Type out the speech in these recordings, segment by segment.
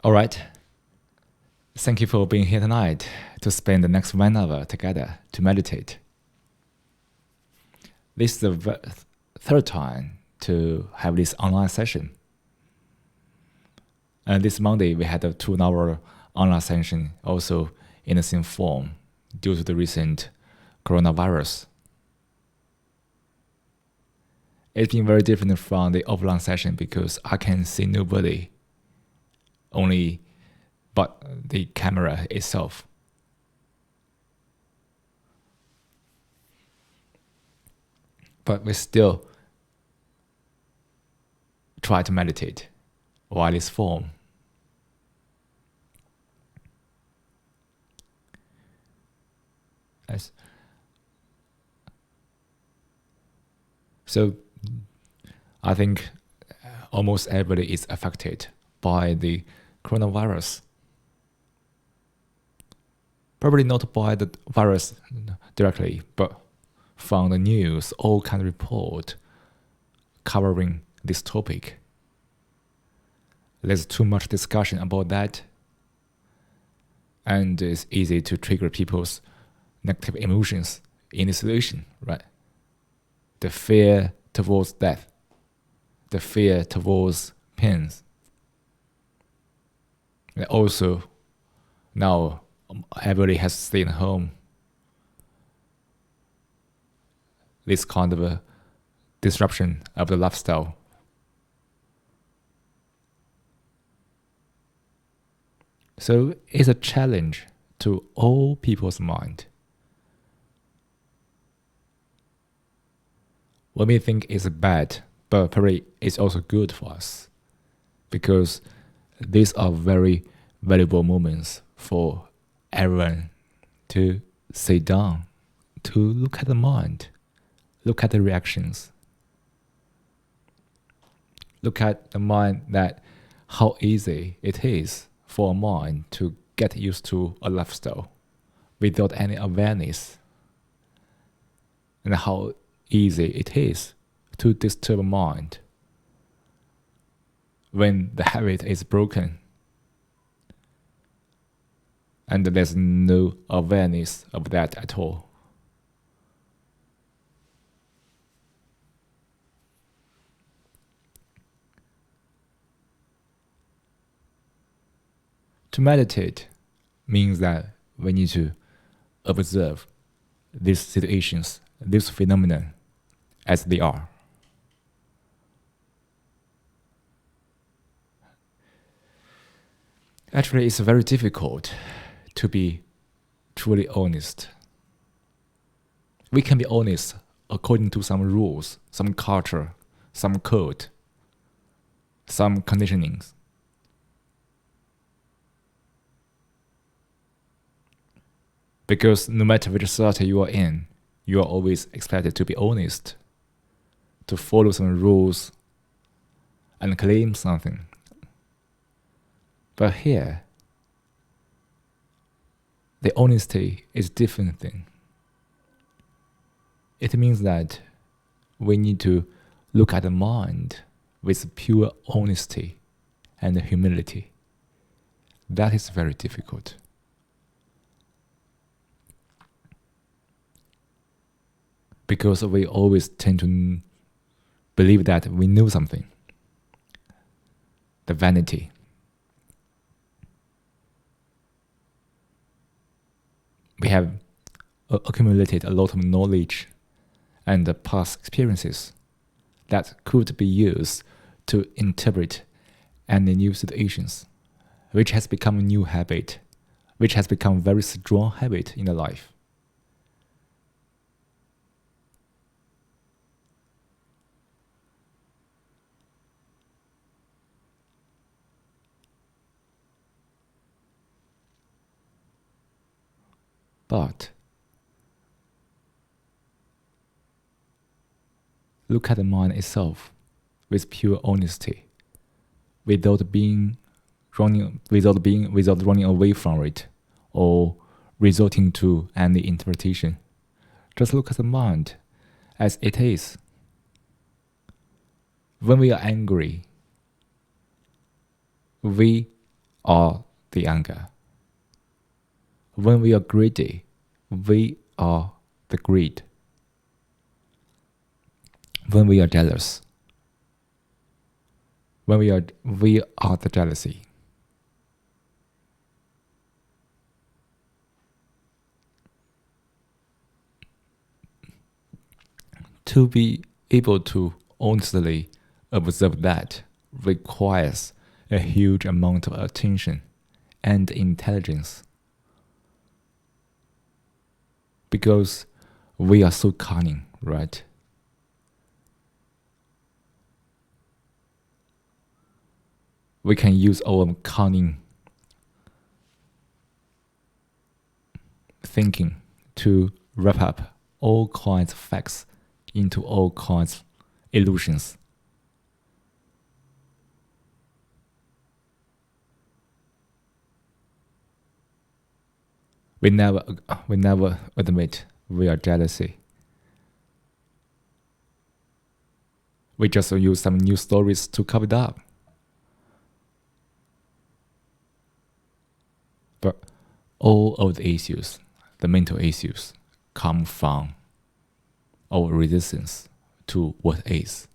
All right. Thank you for being here tonight to spend the next 1 hour together to meditate. This is the third time to have this online session. And this Monday, we had a 2 hour online session also in the same form due to the recent coronavirus. It's been very different from the offline session because I can see nobody, only but the camera itself. But we still try to meditate while it's form. Yes. So I think almost everybody is affected by the coronavirus. Probably not by the virus directly, but from the news, all kind of report covering this topic. There's too much discussion about that, and it's easy to trigger people's negative emotions in the situation, right? The fear towards death, the fear towards pains. And also, now everybody has stayed at home. This kind of a disruption of the lifestyle. So it's a challenge to all people's mind. What we think is bad, but probably it's also good for us, because these are very valuable moments for everyone to sit down, to look at the mind, look at the reactions, look at the mind, that how easy it is for a mind to get used to a lifestyle without any awareness, and how easy it is to disturb a mind when the habit is broken and there's no awareness of that at all. To meditate means that we need to observe these situations, these phenomena as they are. Actually, it's very difficult to be truly honest. We can be honest according to some rules, some culture, some code, some conditionings. Because no matter which society you are in, you are always expected to be honest, to follow some rules and claim something. But here, the honesty is a different thing. It means that we need to look at the mind with pure honesty and humility. That is very difficult. Because we always tend to believe that we know something. The vanity. We have accumulated a lot of knowledge and past experiences that could be used to interpret any new situations, which has become a new habit, which has become a very strong habit in the life. But look at the mind itself with pure honesty, without running away from it or resorting to any interpretation. Just look at the mind as it is. When we are angry, we are the anger. When we are greedy, we are the greed. When we are jealous, we are the jealousy. To be able to honestly observe that requires a huge amount of attention and intelligence. Because we are so cunning, right? We can use our cunning thinking to wrap up all kinds of facts into all kinds of illusions. We never admit we are jealousy. We just use some new stories to cover it up. But all of the issues, the mental issues, come from our resistance to what is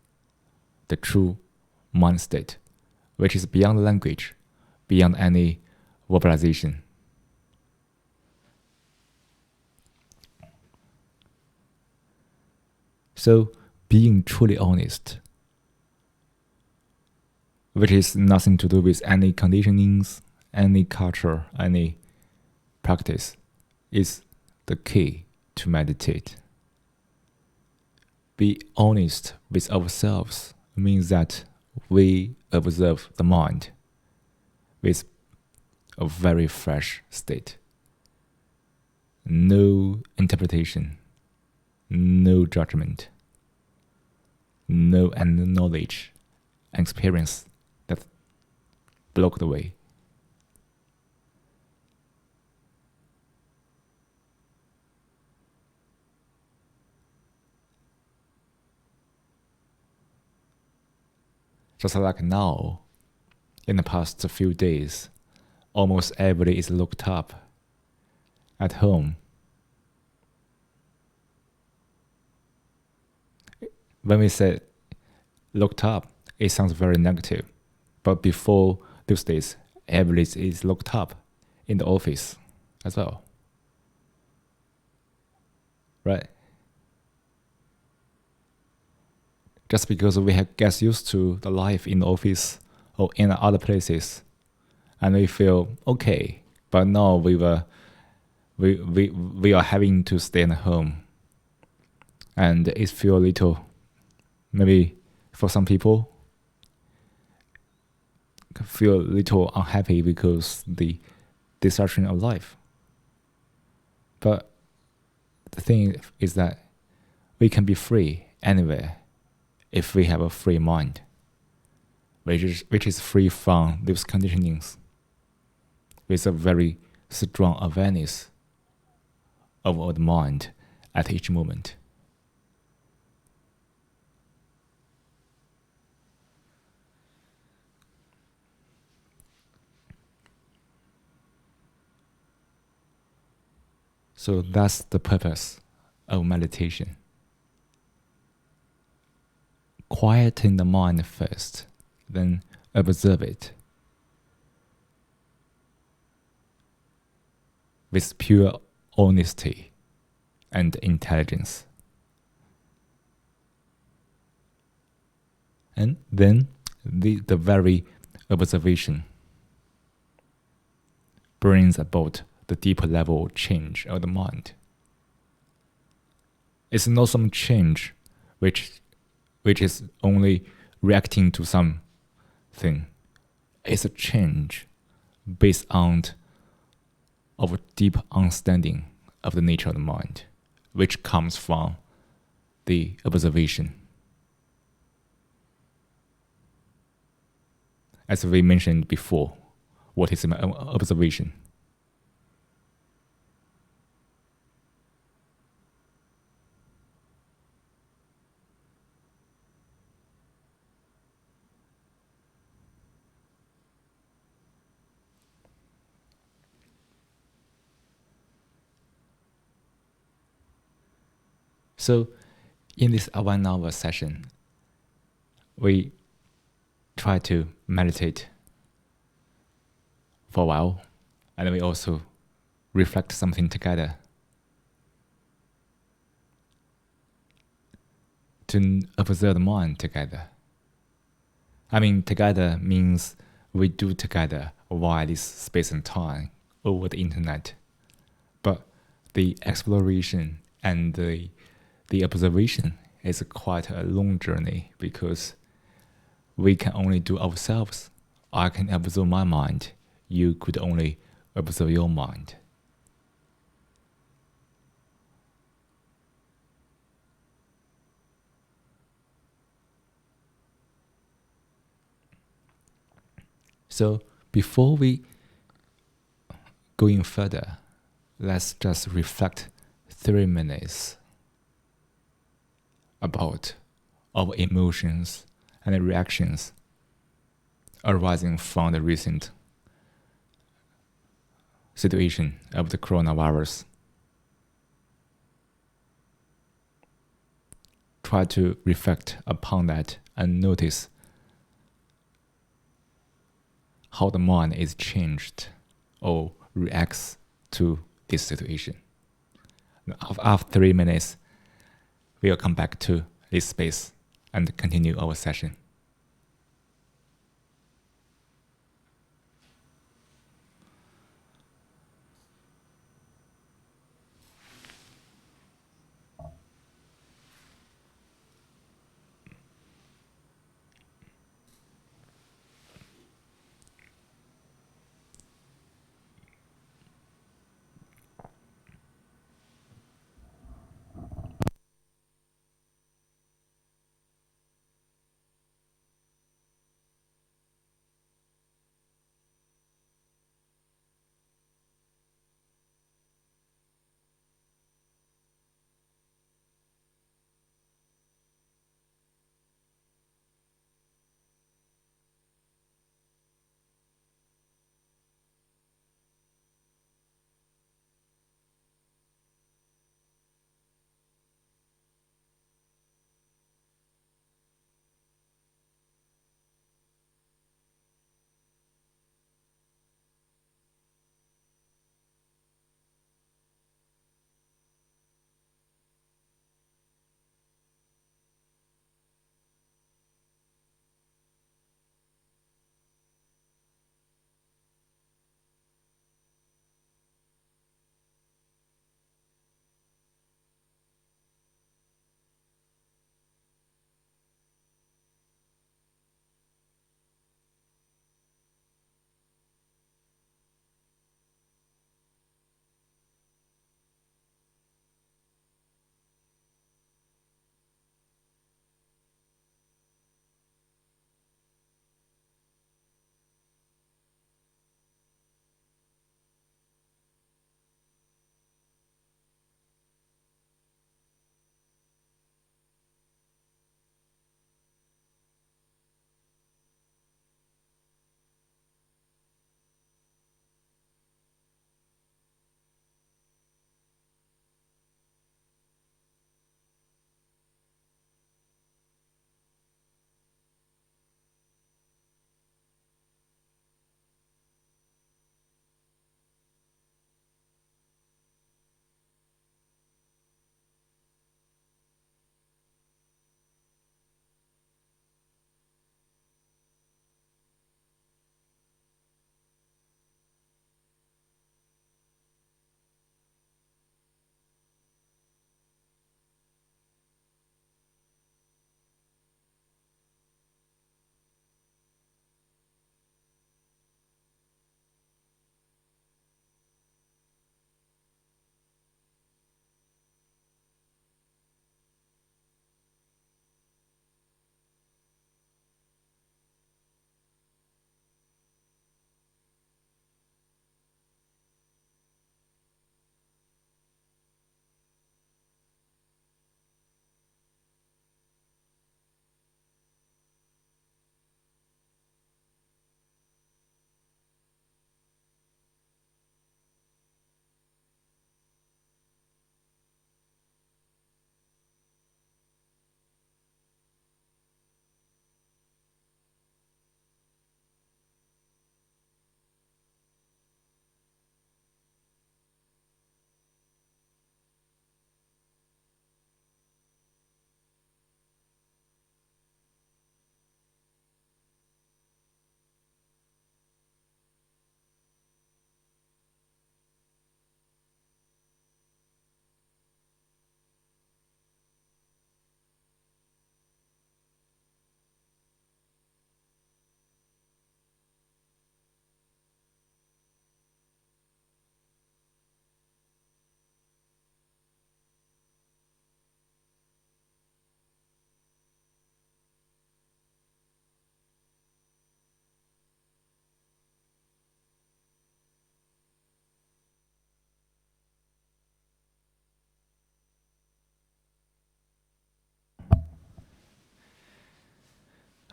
the true mind state, which is beyond language, beyond any verbalization. So, being truly honest, which is nothing to do with any conditionings, any culture, any practice, is the key to meditate. Be honest with ourselves means that we observe the mind with a very fresh state. No interpretation, no judgment, no knowledge and experience that block the way. Just like now, in the past few days, almost everybody is looked up at home. When we say looked up, it sounds very negative. But before those days, everybody is looked up in the office as well. Right? Just because we have get used to the life in the office or in other places, and we feel okay. But now we are having to stay at home, and it feel a little, maybe for some people, feel a little unhappy because the disruption of life. But the thing is that we can be free anywhere if we have a free mind, which is free from those conditionings, with a very strong awareness of our mind at each moment. So that's the purpose of meditation. Quieten the mind first, then observe it with pure honesty and intelligence. And then the very observation brings about the deeper level change of the mind. It's not some change which is only reacting to something. It's a change based on a deep understanding of the nature of the mind, which comes from the observation. As we mentioned before, what is observation? So in this 1 hour session, we try to meditate for a while, and we also reflect something together. To observe the mind together. I mean, together means we do together via this space and time over the internet. But the exploration and the observation is quite a long journey because we can only do ourselves. I can observe my mind. You could only observe your mind. So before we go in further, let's just reflect 3 minutes about our emotions and reactions arising from the recent situation of the coronavirus. Try to reflect upon that and notice how the mind is changed or reacts to this situation. After 3 minutes, we'll come back to this space and continue our session.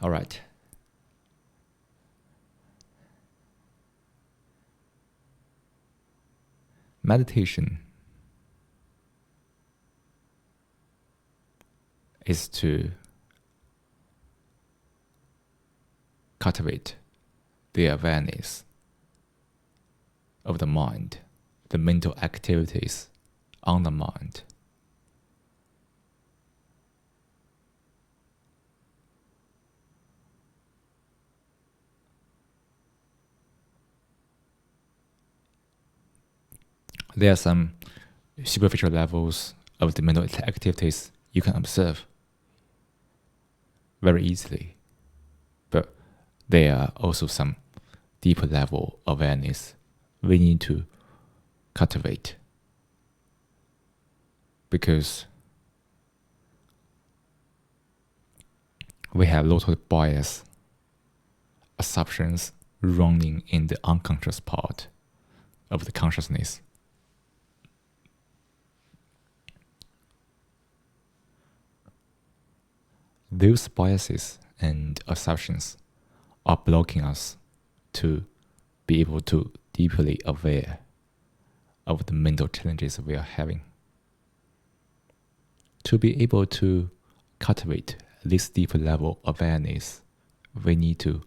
All right. Meditation is to cultivate the awareness of the mind, the mental activities on the mind. There are some superficial levels of the mental activities you can observe very easily, but there are also some deeper level awareness we need to cultivate, because we have a lot of bias assumptions running in the unconscious part of the consciousness. Those biases and assumptions are blocking us to be able to deeply aware of the mental challenges we are having. To be able to cultivate this deeper level of awareness, we need to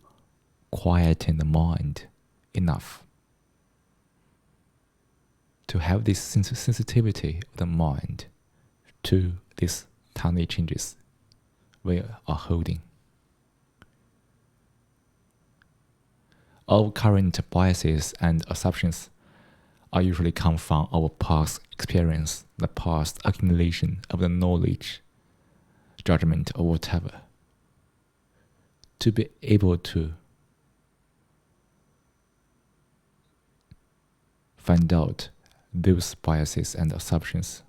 quieten the mind enough to have this sensitivity of the mind to these tiny changes we are holding. Our current biases and assumptions are usually come from our past experience, the past accumulation of the knowledge, judgment, or whatever. To be able to find out those biases and assumptions,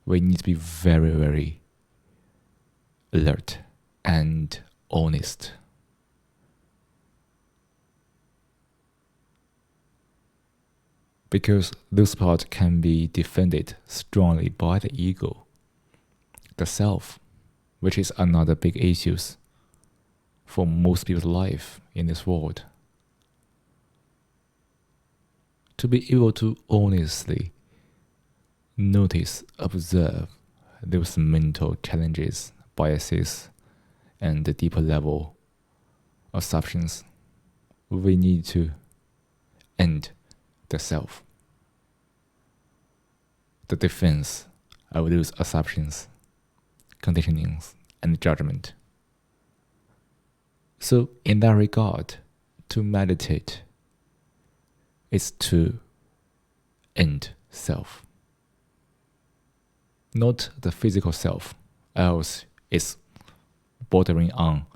we need to be very, very alert and honest. Because those parts can be defended strongly by the ego, the self, which is another big issue for most people's life in this world. To be able to honestly notice, observe those mental challenges, biases, and the deeper level assumptions, we need to end the self, the defense of those assumptions, conditionings, and judgment. So, in that regard, to meditate is to end self, not the physical self, else it's bordering on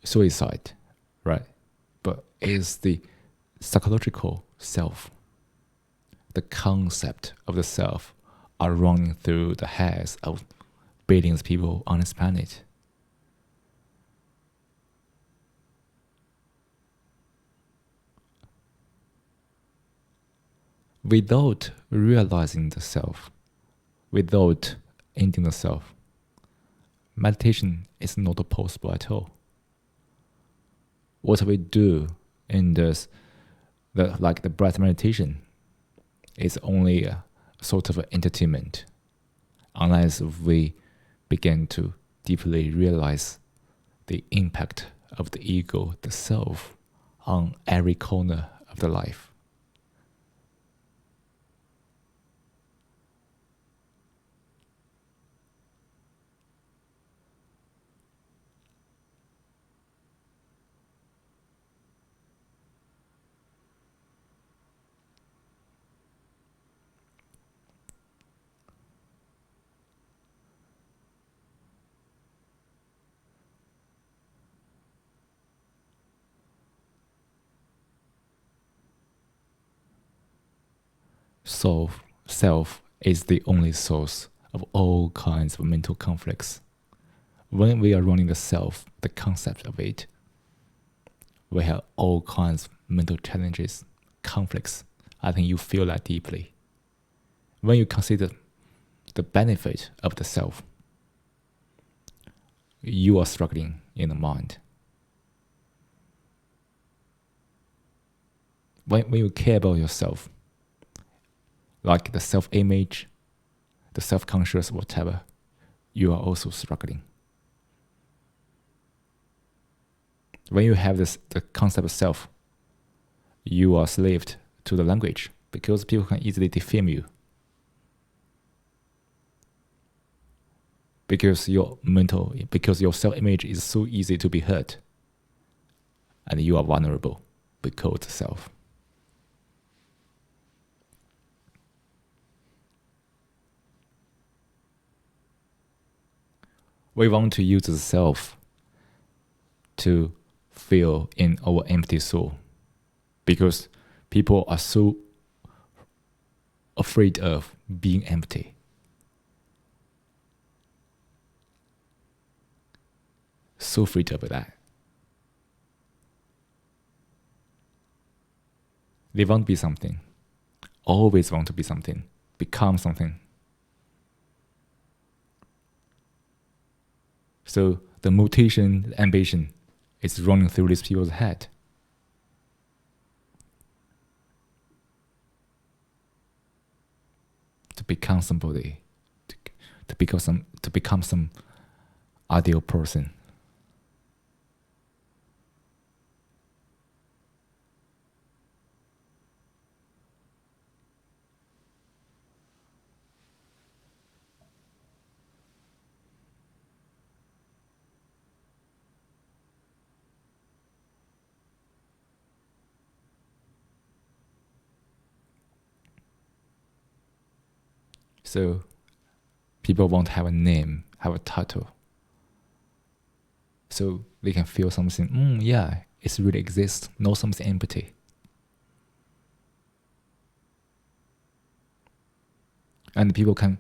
suicide, right? But it's the psychological self, the concept of the self are running through the heads of billions of people on this planet. Without realizing the self, without ending the self, meditation is not possible at all. What we do in this, like the breath meditation, is only a sort of entertainment, unless we begin to deeply realize the impact of the ego, the self, on every corner of the life. Self is the only source of all kinds of mental conflicts. When we are running the self, the concept of it, we have all kinds of mental challenges, conflicts. I think you feel that deeply. When you consider the benefit of the self, you are struggling in the mind. When you care about yourself, like the self-image, the self-conscious, whatever, you are also struggling. When you have the concept of self, you are slaved to the language because people can easily defame you. Because your self-image is so easy to be hurt, and you are vulnerable because of self. We want to use the self to fill in our empty soul, because people are so afraid of being empty. So afraid of that. They want to be something, always want to be something, become something. So the motivation, the ambition is running through these people's head. To become somebody, to become some ideal person. So people want to have a name, have a title, so they can feel something, yeah, it really exists, know something empty. And people can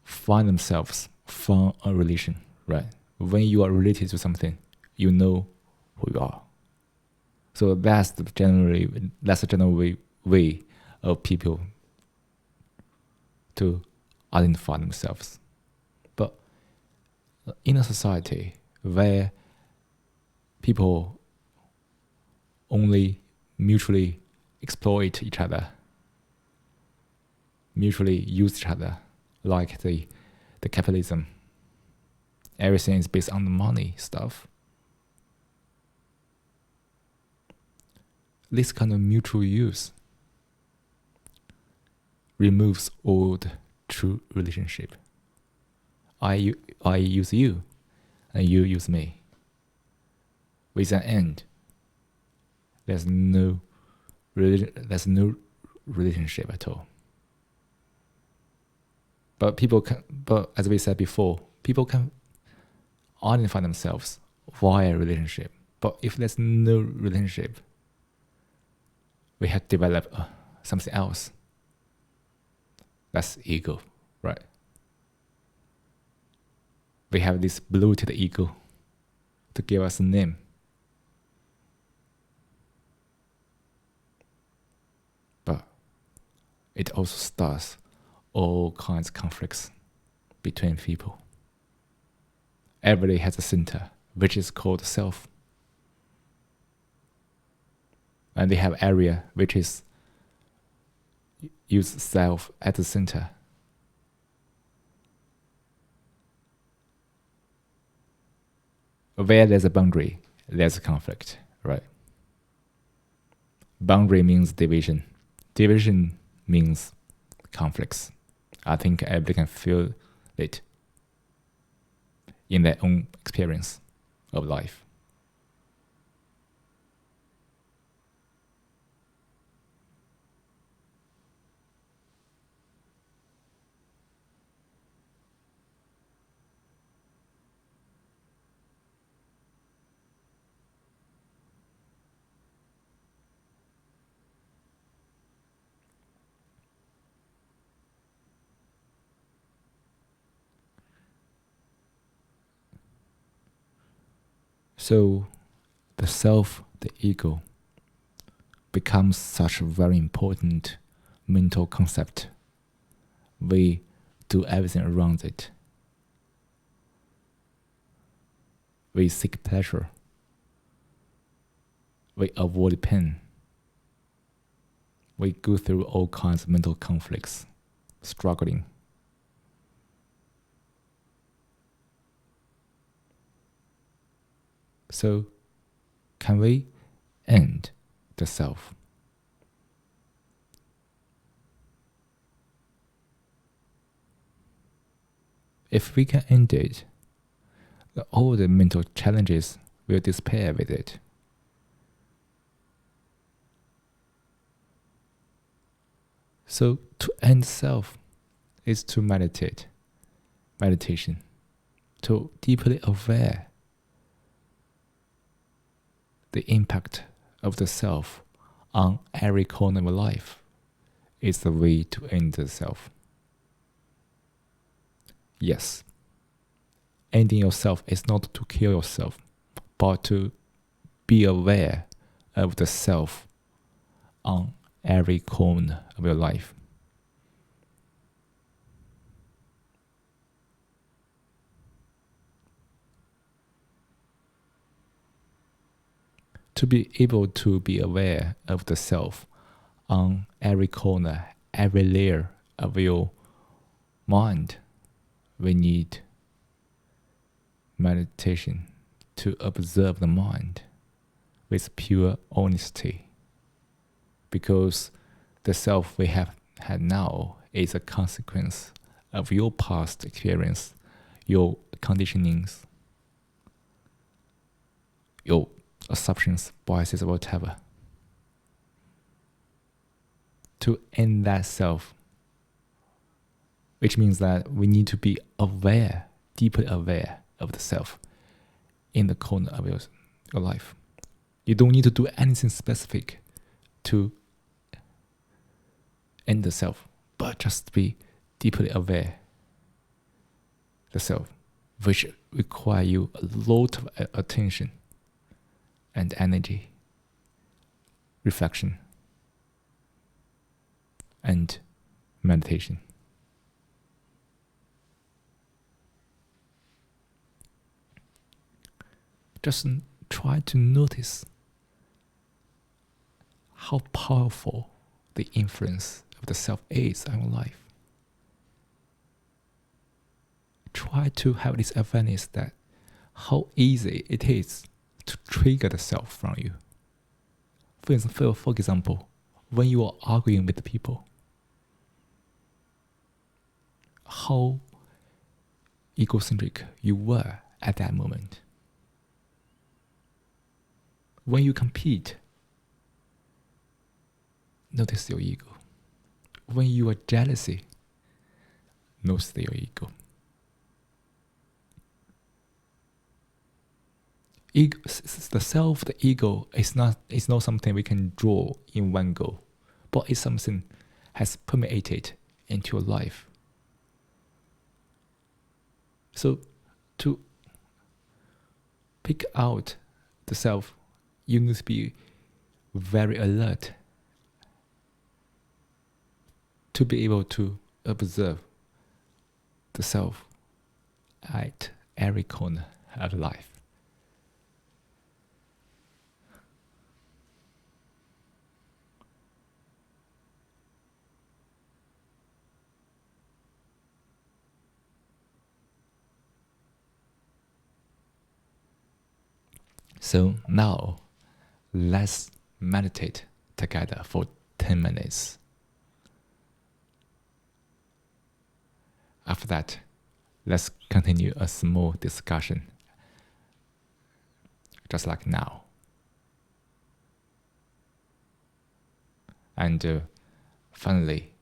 find themselves from a relation, right? When you are related to something, you know who you are. So that's the general way of people to identify themselves. But in a society where people only mutually exploit each other, mutually use each other, like the capitalism, everything is based on the money stuff. This kind of mutual use removes all the true relationship. I use you, and you use me. With an end, there's no relationship at all. But as we said before, people can identify themselves via relationship. But if there's no relationship, we have to develop something else. That's ego, right? We have this bloated ego to give us a name. But it also starts all kinds of conflicts between people. Everybody has a center, which is called self. And they have area which is use self at the center. Where there's a boundary, there's a conflict, right? Boundary means division. Division means conflicts. I think everybody can feel it in their own experience of life. So the self, the ego, becomes such a very important mental concept. We do everything around it. We seek pleasure. We avoid pain. We go through all kinds of mental conflicts, struggling. So, can we end the self? If we can end it, all the mental challenges will disappear with it. So to end self is to meditate. Meditation. To deeply aware the impact of the self on every corner of life is the way to end the self. Yes, ending yourself is not to kill yourself, but to be aware of the self on every corner of your life. To be able to be aware of the self on every corner, every layer of your mind, we need meditation to observe the mind with pure honesty. Because the self we have had now is a consequence of your past experience, your conditionings, your assumptions, biases, whatever. To end that self, which means that we need to be aware, deeply aware of the self in the corner of your life. You don't need to do anything specific to end the self, but just be deeply aware the self, which require you a lot of attention and energy, reflection, and meditation. Just try to notice how powerful the influence of the self is on your life. Try to have this awareness that how easy it is to trigger the self from you. For example, when you are arguing with people, how egocentric you were at that moment. When you compete, notice your ego. When you are jealousy, notice your ego. The self, the ego is not something we can draw in one go, but it's something has permeated into your life. So to pick out the self, you need to be very alert to be able to observe the self at every corner of life. So now, let's meditate together for 10 minutes. After that, let's continue a small discussion, just like now. And finally,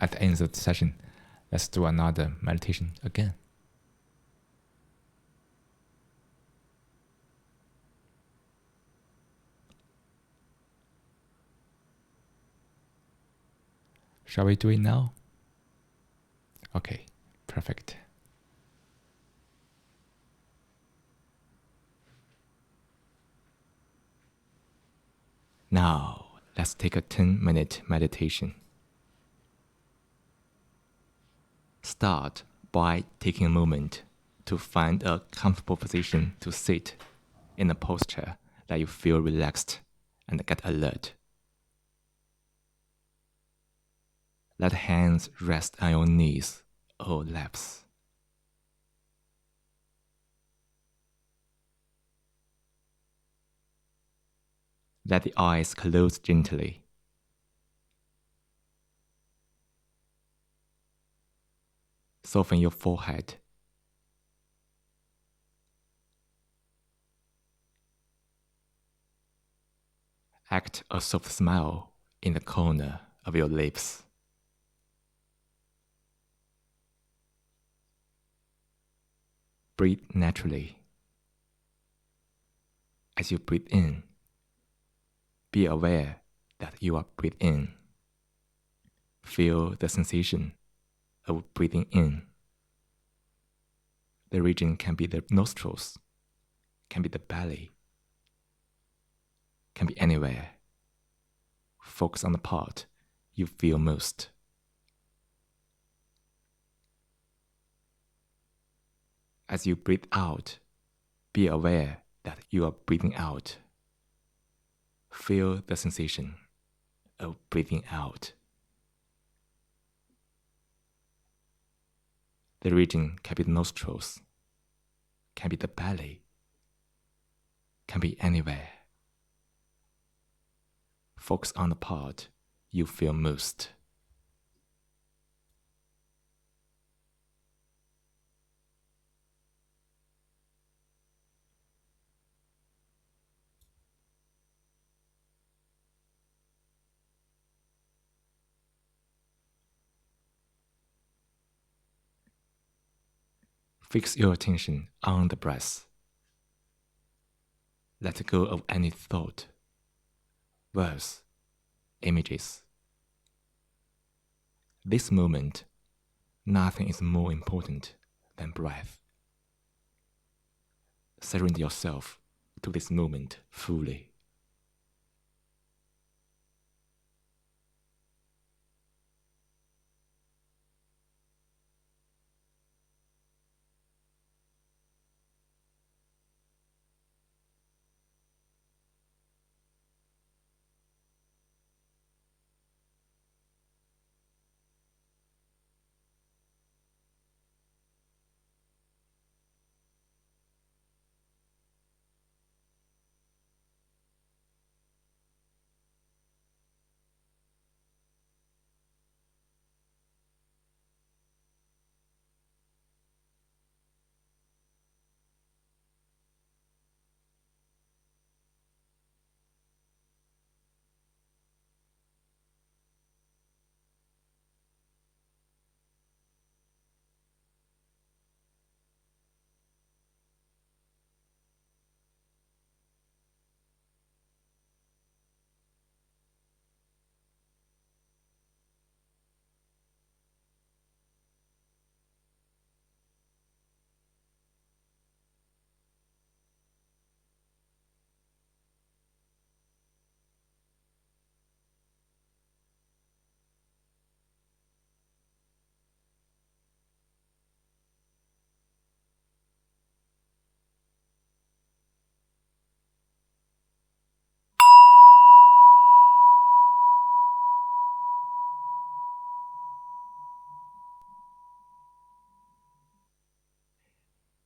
at the end of the session, let's do another meditation again. Shall we do it now? Okay, perfect. Now, let's take a 10-minute meditation. Start by taking a moment to find a comfortable position to sit in a posture that you feel relaxed and get alert. Let hands rest on your knees or laps. Let the eyes close gently. Soften your forehead. Act a soft smile in the corner of your lips. Breathe naturally. As you breathe in, be aware that you are breathing in. Feel the sensation of breathing in. The region can be the nostrils, can be the belly, can be anywhere. Focus on the part you feel most. As you breathe out, be aware that you are breathing out. Feel the sensation of breathing out. The region can be the nostrils, can be the belly, can be anywhere. Focus on the part you feel most. Fix your attention on the breath. Let go of any thought, words, images. This moment, nothing is more important than breath. Surrender yourself to this moment fully.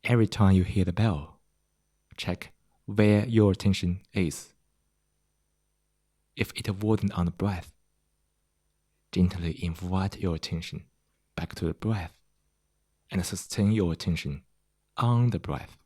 Every time you hear the bell, check where your attention is. If it wasn't on the breath, gently invite your attention back to the breath and sustain your attention on the breath.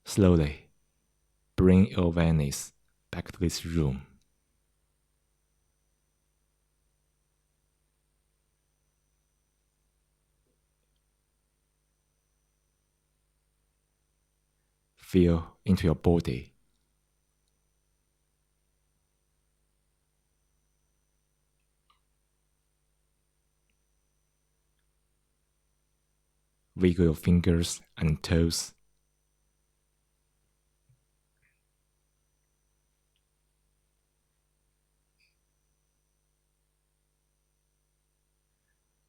Slowly bring your awareness back to this room. Feel into your body. Wiggle your fingers and toes.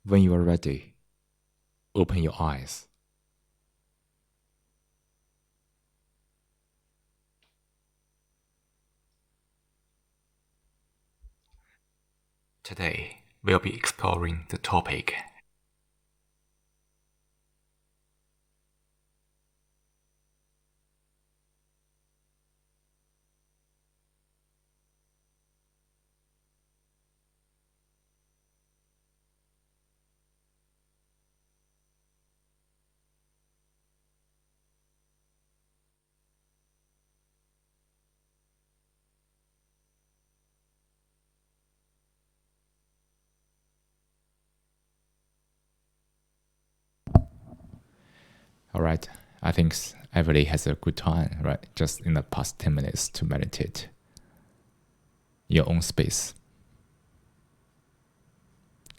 When you are ready, open your eyes. Today, we'll be exploring the topic All right, I think everybody has a good time, right? Just in the past 10 minutes to meditate. Your own space.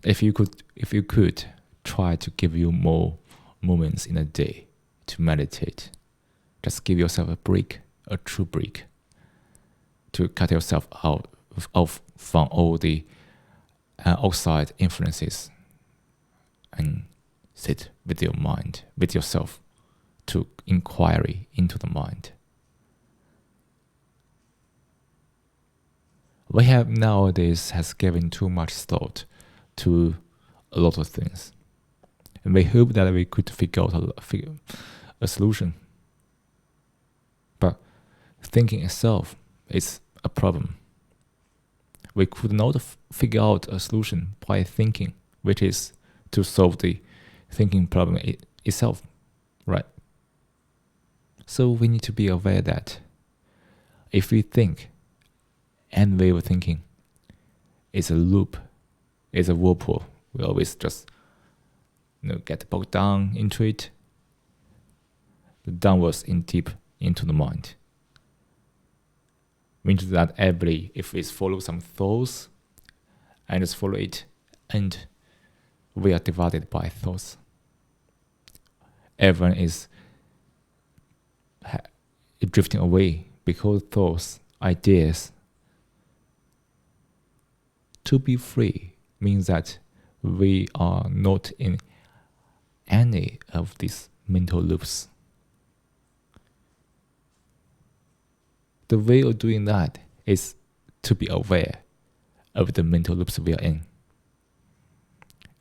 If you could try to give you more moments in a day to meditate, just give yourself a break, a true break, to cut yourself out from all the outside influences and sit with your mind, with yourself, to inquiry into the mind. We have nowadays has given too much thought to a lot of things, and we hope that we could figure out a solution. But thinking itself is a problem. We could not figure out a solution by thinking, which is to solve the thinking problem itself, right? So we need to be aware that if we think and way of thinking is a loop, is a whirlpool, we always just get bogged down into it, downwards in deep into the mind. Means that if we follow some thoughts and just follow it, and we are divided by thoughts. Everyone is drifting away because thoughts, ideas. To be free means that we are not in any of these mental loops. The way of doing that is to be aware of the mental loops we are in.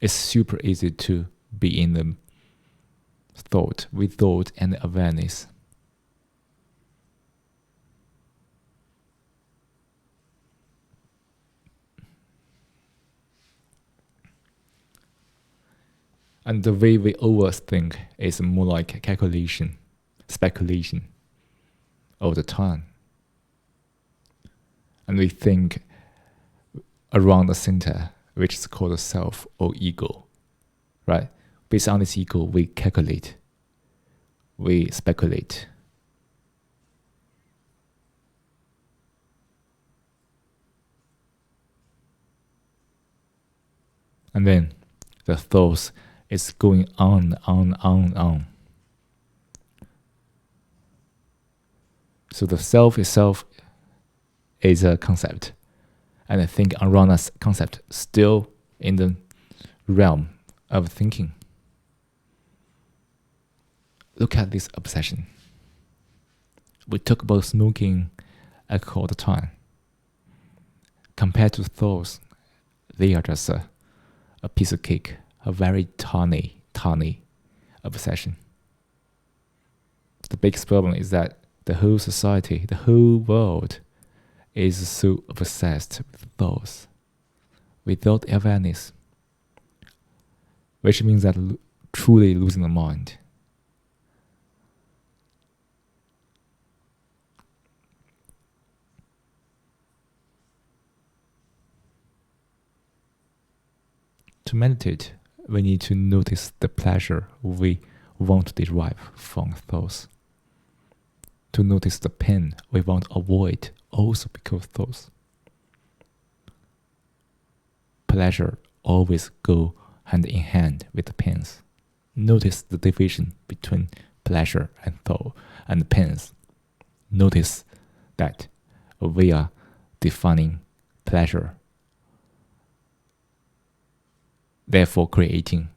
It's super easy to be in the thought, with thought and awareness. And the way we overthink is more like calculation, speculation all the time. And we think around the center, which is called the self or ego, right? Based on this ego, we calculate, we speculate. And then the thoughts is going on. So the self itself is a concept, and I think around us concept still in the realm of thinking. Look at this obsession. We talk about smoking alcohol all the time. Compared to thoughts, they are just a piece of cake, a very tiny obsession. The biggest problem is that the whole society, the whole world is so obsessed with thoughts without awareness, which means that truly losing the mind. To meditate, we need to notice the pleasure we want to derive from thoughts. To notice the pain we want to avoid also because thoughts. Pleasure always go hand in hand with the pains. Notice the division between pleasure and thought and pains. Notice that we are defining pleasure, therefore creating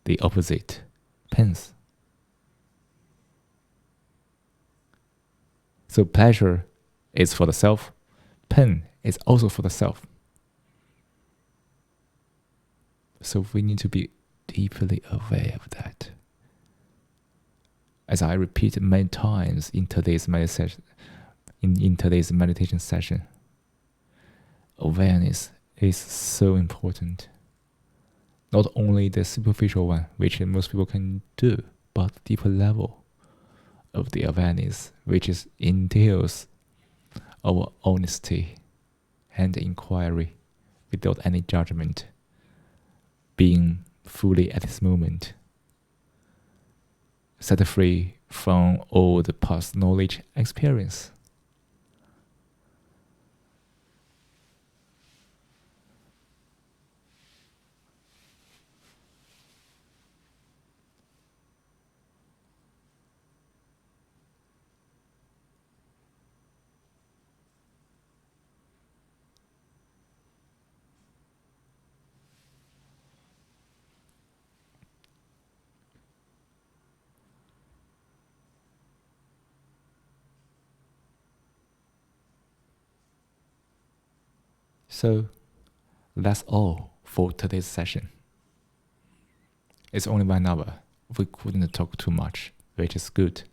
the opposite, pains. So pleasure is for the self, pain is also for the self. So we need to be deeply aware of that. As I repeated many times in today's meditation session, awareness is so important. Not only the superficial one, which most people can do, but the deeper level of the awareness, which entails our honesty and inquiry without any judgment, being fully at this moment, set free from all the past knowledge experience. So that's all for today's session. It's only 1 hour. We couldn't talk too much, which is good.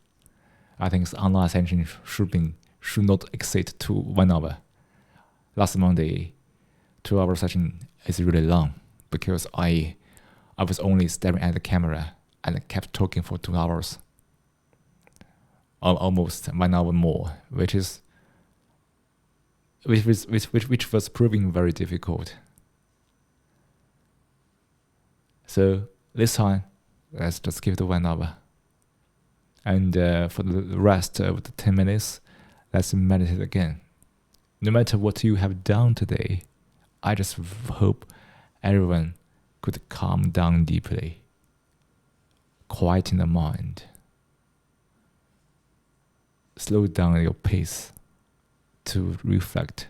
I think online session should not exceed to 1 hour. Last Monday, 2-hour session is really long because I was only staring at the camera and kept talking for 2 hours, almost 1 hour more, which was proving very difficult. So this time, let's just give it 1 hour. And for the rest of the 10 minutes, let's meditate again. No matter what you have done today, I just hope everyone could calm down deeply, quieten the mind, slow down your pace to reflect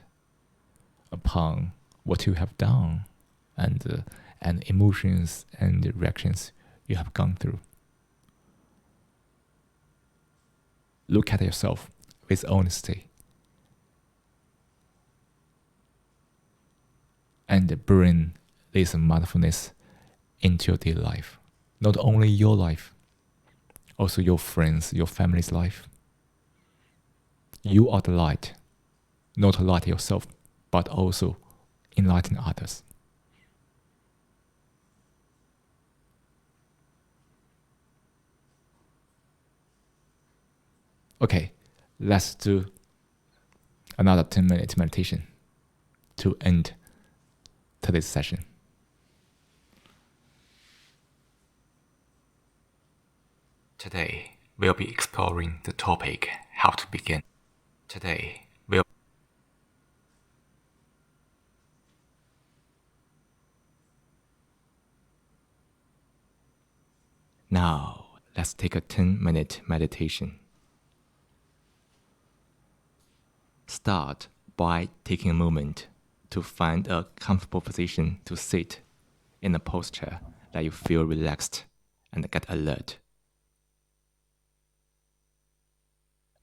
upon what you have done and emotions and reactions you have gone through. Look at yourself with honesty and bring this mindfulness into your daily life. Not only your life, also your friends, your family's life. You are the light, not light yourself, but also enlighten others. Okay, let's do another 10-minute meditation to end today's session. Today, we'll be exploring the topic how to begin. Now, let's take a 10-minute meditation. Start by taking a moment to find a comfortable position to sit in a posture that you feel relaxed and get alert.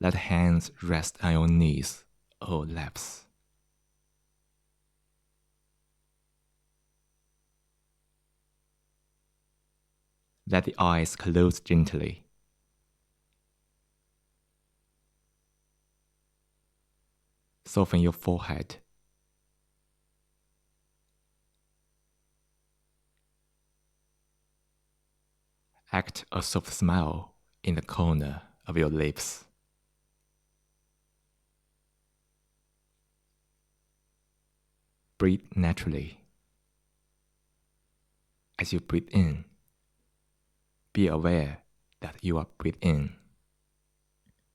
Let hands rest on your knees or laps. Let the eyes close gently. Soften your forehead. Act a soft smile in the corner of your lips. Breathe naturally. As you breathe in, be aware that you are breathing in.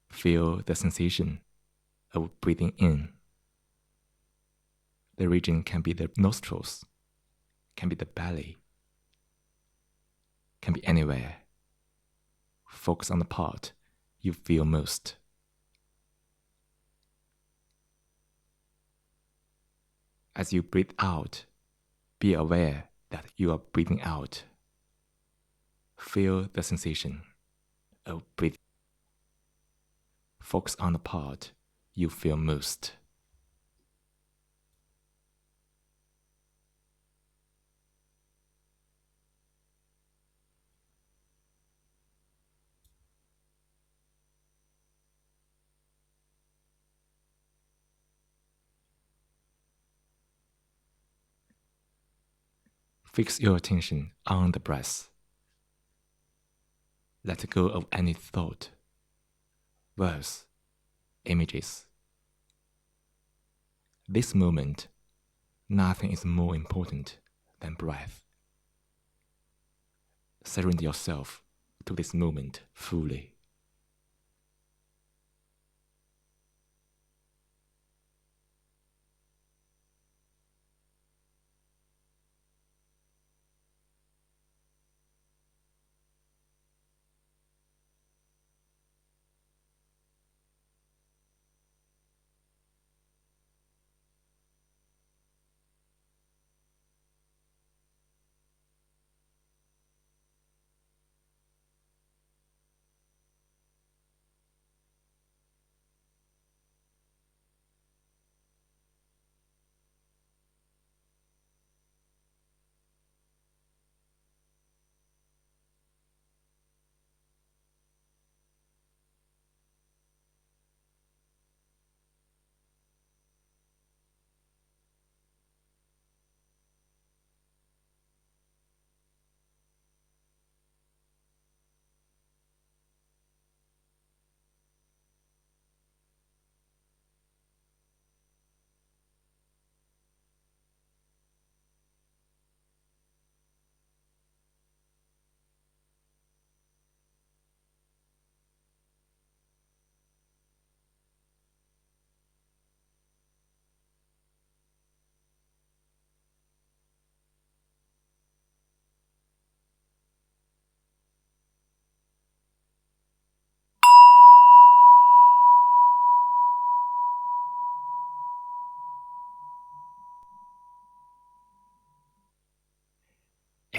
Feel the sensation of breathing in. The region can be the nostrils, can be the belly, can be anywhere. Focus on the part you feel most. As you breathe out, be aware that you are breathing out. Feel the sensation of breathing. Focus on the part you feel most. Fix your attention on the breath. Let go of any thought, words, images. This moment, nothing is more important than breath. Surrender yourself to this moment fully.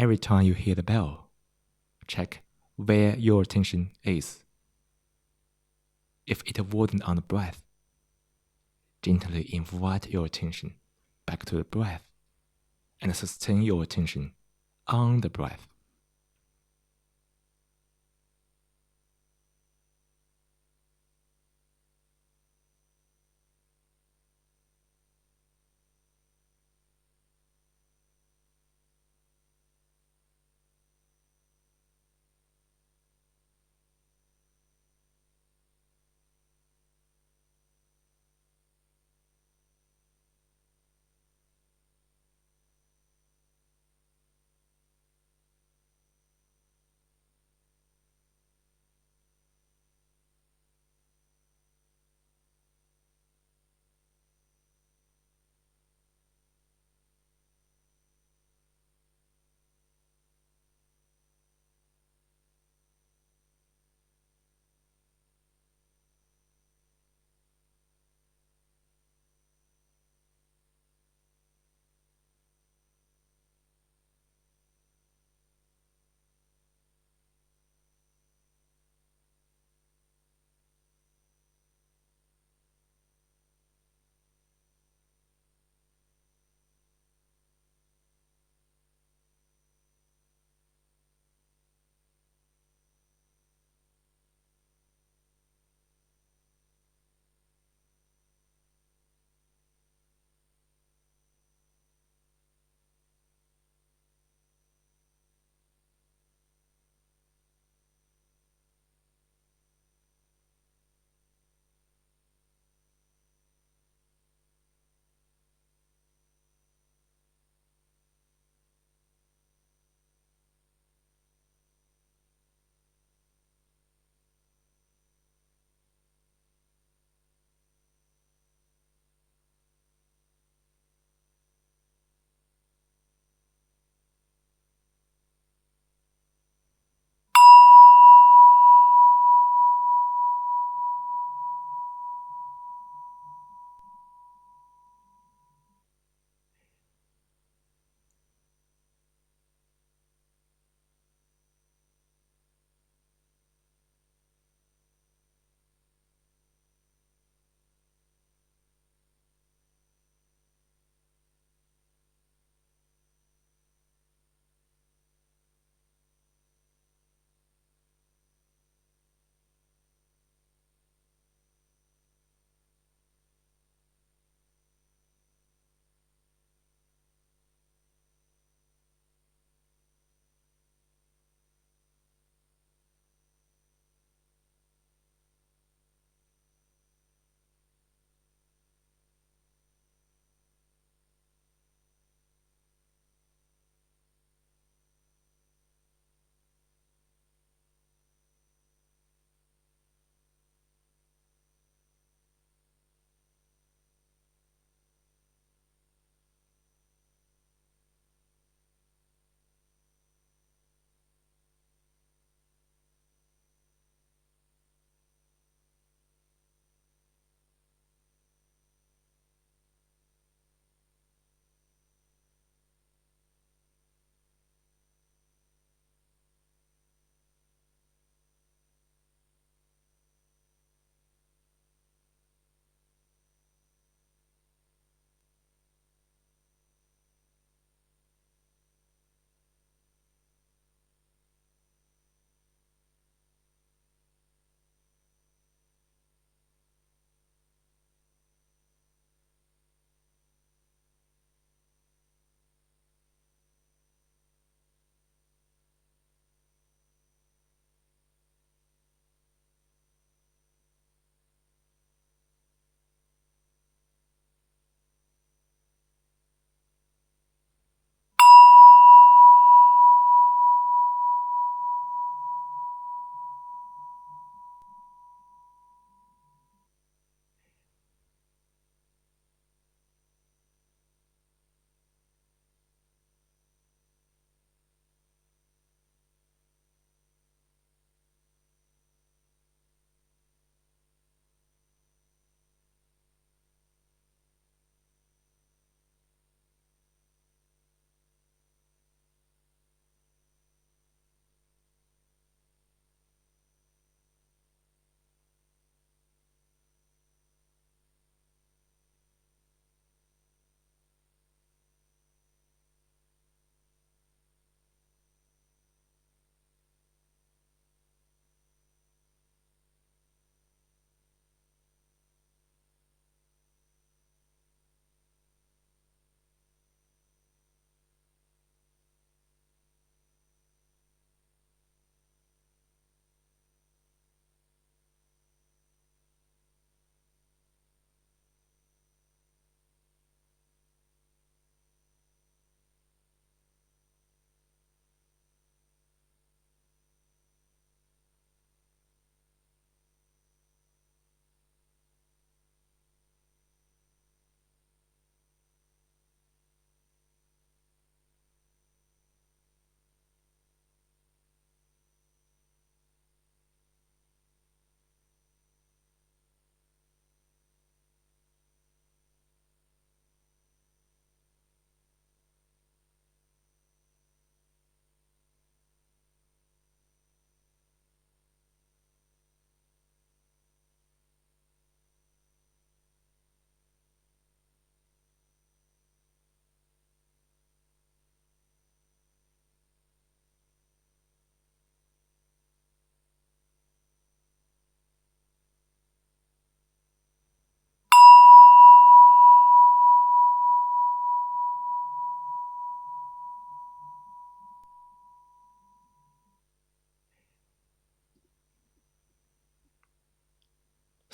Every time you hear the bell, check where your attention is. If it wasn't on the breath, gently invite your attention back to the breath and sustain your attention on the breath.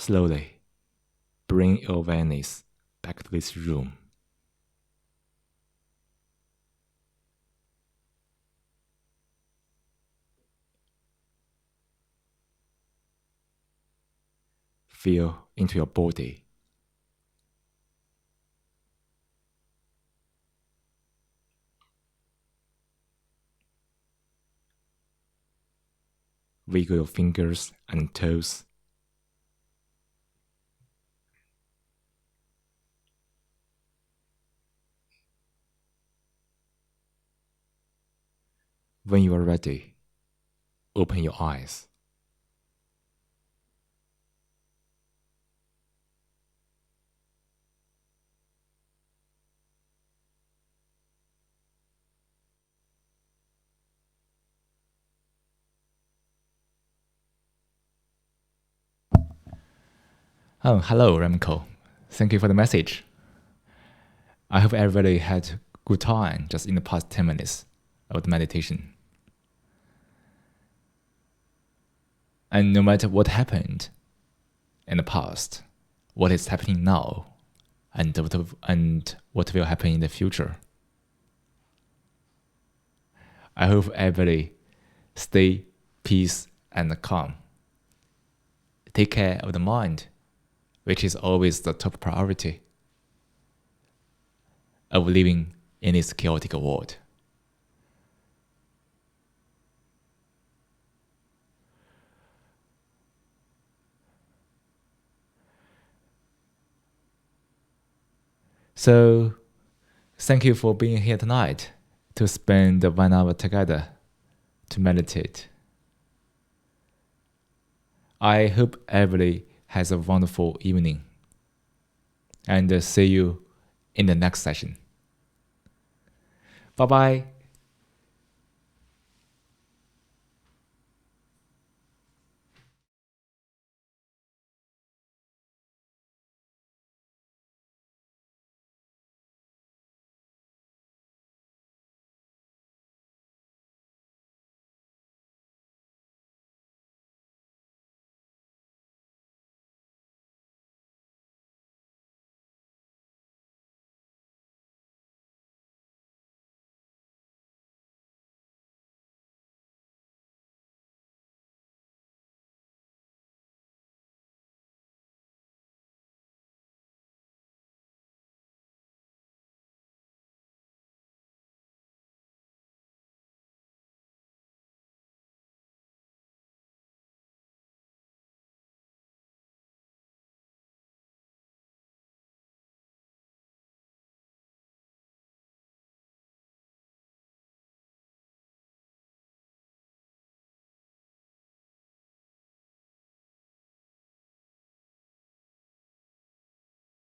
Slowly bring your awareness back to this room. Feel into your body. Wiggle your fingers and toes. When you are ready, open your eyes. Oh, hello, Remco. Thank you for the message. I hope everybody had a good time just in the past 10 minutes of the meditation. And no matter what happened in the past, what is happening now, and what will happen in the future, I hope everybody stay peace and calm. Take care of the mind, which is always the top priority of living in this chaotic world. So, thank you for being here tonight to spend 1 hour together to meditate. I hope everybody has a wonderful evening, and see you in the next session. Bye bye.